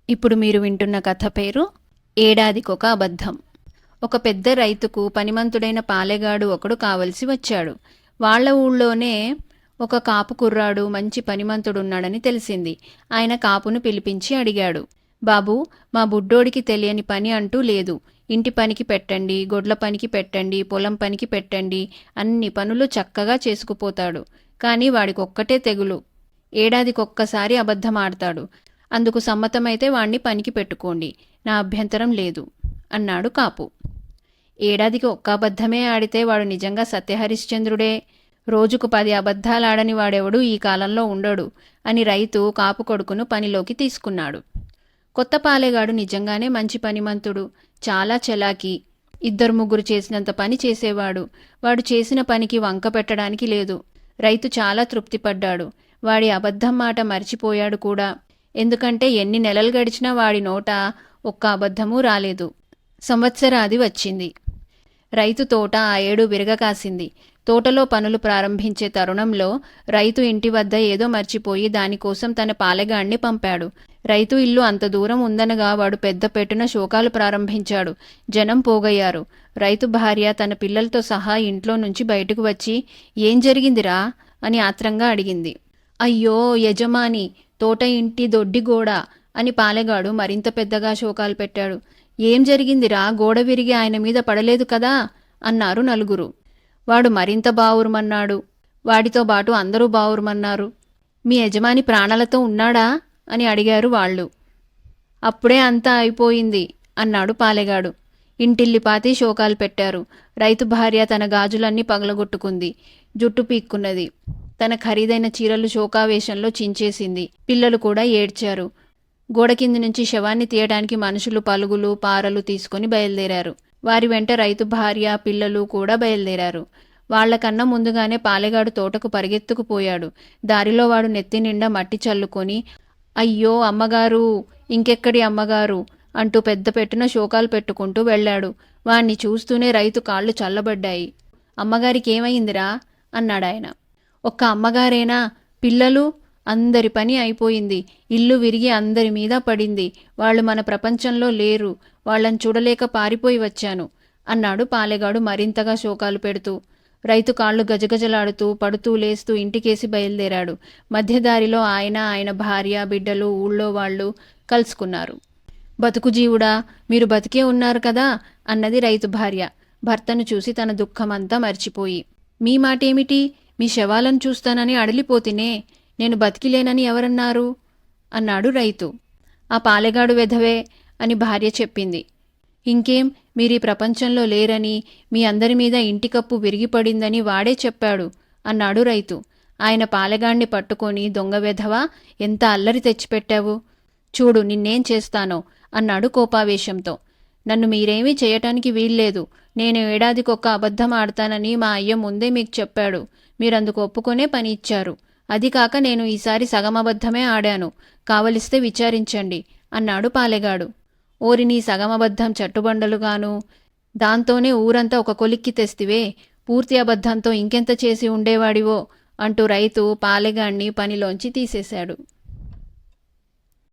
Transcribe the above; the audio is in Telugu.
ఇప్పుడు మీరు వింటున్న కథ పేరు ఏడాదికొక అబద్ధం. ఒక పెద్ద రైతుకు పనిమంతుడైన పాలెగాడు ఒకడు కావలసి వచ్చాడు. వాళ్ళ ఊళ్ళోనే ఒక కాపు కుర్రాడు మంచి పనిమంతుడున్నాడని తెలిసింది. ఆయన కాపును పిలిపించి అడిగాడు, బాబూ, మా బుడ్డోడికి తెలియని పని అంటూ లేదు. ఇంటి పనికి పెట్టండి, గొడ్ల పనికి పెట్టండి, పొలం పనికి పెట్టండి, అన్ని పనులు చక్కగా చేసుకుపోతాడు. కానీ వాడికొక్కటే తెగులు, ఏడాదికొక్కసారి అబద్ధమాడతాడు. అందుకు సమ్మతమైతే వాణ్ణి పనికి పెట్టుకోండి, నా అభ్యంతరం లేదు అన్నాడు కాపు. ఏడాదికి ఒక్క అబద్ధమే ఆడితే వాడు నిజంగా సత్యహరిశ్చంద్రుడే. రోజుకు 10 అబద్ధాలాడని వాడెవడూ ఈ కాలంలో ఉండడు అని రైతు కాపు కొడుకును పనిలోకి తీసుకున్నాడు. కొత్త పాలెగాడు నిజంగానే మంచి పనిమంతుడు, చాలా చలాకీ. 2-3 చేసినంత పని చేసేవాడు. వాడు చేసిన పనికి వంక పెట్టడానికి లేదు. రైతు చాలా తృప్తిపడ్డాడు. వాడి అబద్ధం మాట మర్చిపోయాడు కూడా. ఎందుకంటే ఎన్ని నెలలు గడిచినా వాడి నోట ఒక్క అబద్ధమూ రాలేదు. సంవత్సరాది వచ్చింది. రైతు తోట ఆ ఏడు విరగకాసింది. తోటలో పనులు ప్రారంభించే తరుణంలో రైతు ఇంటి వద్ద ఏదో మర్చిపోయి దానికోసం తన పాలెగాణ్ణి పంపాడు. రైతు ఇల్లు అంత దూరం ఉందనగా వాడు పెద్ద పెట్టున శోకాలు ప్రారంభించాడు. జనం పోగయ్యారు. రైతు భార్య తన పిల్లలతో సహా ఇంట్లో నుంచి బయటకు వచ్చి, ఏం జరిగిందిరా అని ఆత్రంగా అడిగింది. అయ్యో యజమాని, తోట ఇంటి దొడ్డి గోడ అని పాలెగాడు మరింత పెద్దగా శోకాలు పెట్టాడు. ఏం జరిగిందిరా, గోడ విరిగి ఆయన మీద పడలేదు కదా అన్నారు నలుగురు. వాడు మరింత బావురుమన్నాడు. వాడితో బాటు అందరూ బావురుమన్నారు. మీ యజమాని ప్రాణాలతో ఉన్నాడా అని అడిగారు వాళ్ళు. అప్పుడే అంతా అయిపోయింది అన్నాడు పాలెగాడు. ఇంటిల్లిపాతి శోకాలు పెట్టారు. రైతు భార్య తన గాజులన్నీ పగలగొట్టుకుంది, జుట్టు పీక్కున్నది. తన ఖరీదైన చీరలు శోకావేశంలో చించేసింది. పిల్లలు కూడా ఏడ్చారు. గోడ కింది నుంచి శవాన్ని తీయడానికి మనుషులు పలుగులు పారలు తీసుకుని బయలుదేరారు. వారి వెంట రైతు భార్య పిల్లలు కూడా బయలుదేరారు. వాళ్లకన్నా ముందుగానే పాలెగాడు తోటకు పరిగెత్తుకుపోయాడు. దారిలో వాడు నెత్తి నిండా మట్టి చల్లుకొని, అయ్యో అమ్మగారు, ఇంకెక్కడి అమ్మగారు అంటూ పెద్ద పెట్టున శోకాలు పెట్టుకుంటూ వెళ్లాడు. వాణ్ణి చూస్తూనే రైతు కాళ్ళు చల్లబడ్డాయి. అమ్మగారికి ఏమైందిరా అన్నాడాయన. ఒక్క అమ్మగారేనా? పిల్లలు? అందరి పని అయిపోయింది. ఇల్లు విరిగి అందరి మీద పడింది. వాళ్ళు మన ప్రపంచంలో లేరు. వాళ్ళని చూడలేక పారిపోయి వచ్చాను అన్నాడు పాలెగాడు మరింతగా శోకాలు పెడుతూ. రైతు కాళ్ళు గజగజలాడుతూ పడుతూ లేస్తూ ఇంటికేసి బయలుదేరాడు. మధ్యదారిలో ఆయన భార్య బిడ్డలు ఊళ్ళో వాళ్ళు కలుసుకున్నారు. బతుకు జీవుడా, మీరు బతికే ఉన్నారు కదా అన్నది రైతు భార్య భర్తను చూసి తన దుఃఖమంతా మర్చిపోయి. మీ మాటేమిటి? మీ శవాలను చూస్తానని అడలిపోతినే, నేను బతికిలేనని ఎవరన్నారు అన్నాడు రైతు. ఆ పాలెగాడు వెధవే అని భార్య చెప్పింది. ఇంకేం, మీరీ ప్రపంచంలో లేరని, మీ అందరి మీద ఇంటికప్పు విరిగిపడిందని వాడే చెప్పాడు అన్నాడు రైతు. ఆయన పాలెగాణ్ణి పట్టుకొని, దొంగ వెధవా, ఎంత అల్లరి తెచ్చిపెట్టావు, చూడు నిన్నేం చేస్తానో అన్నాడు కోపావేశంతో. నన్ను మీరేమీ చేయటానికి వీల్లేదు. నేను ఏడాదికొక్క అబద్ధం ఆడతానని మా అయ్య ముందే మీకు చెప్పాడు. మీరందుకు ఒప్పుకొనే పని ఇచ్చారు. అది కాక నేను ఈసారి సగం అబద్ధమే ఆడాను. కావలిస్తే విచారించండి అన్నాడు పాలెగాడు. ఓరి నీ సగమబద్ధం చట్టుబండలుగాను, దాంతోనే ఊరంతా ఒక కొలిక్కి తెస్తివే, పూర్తి అబద్ధంతో ఇంకెంత చేసి ఉండేవాడివో అంటూ రైతు పాలెగాణ్ణి పనిలోంచి తీసేశాడు.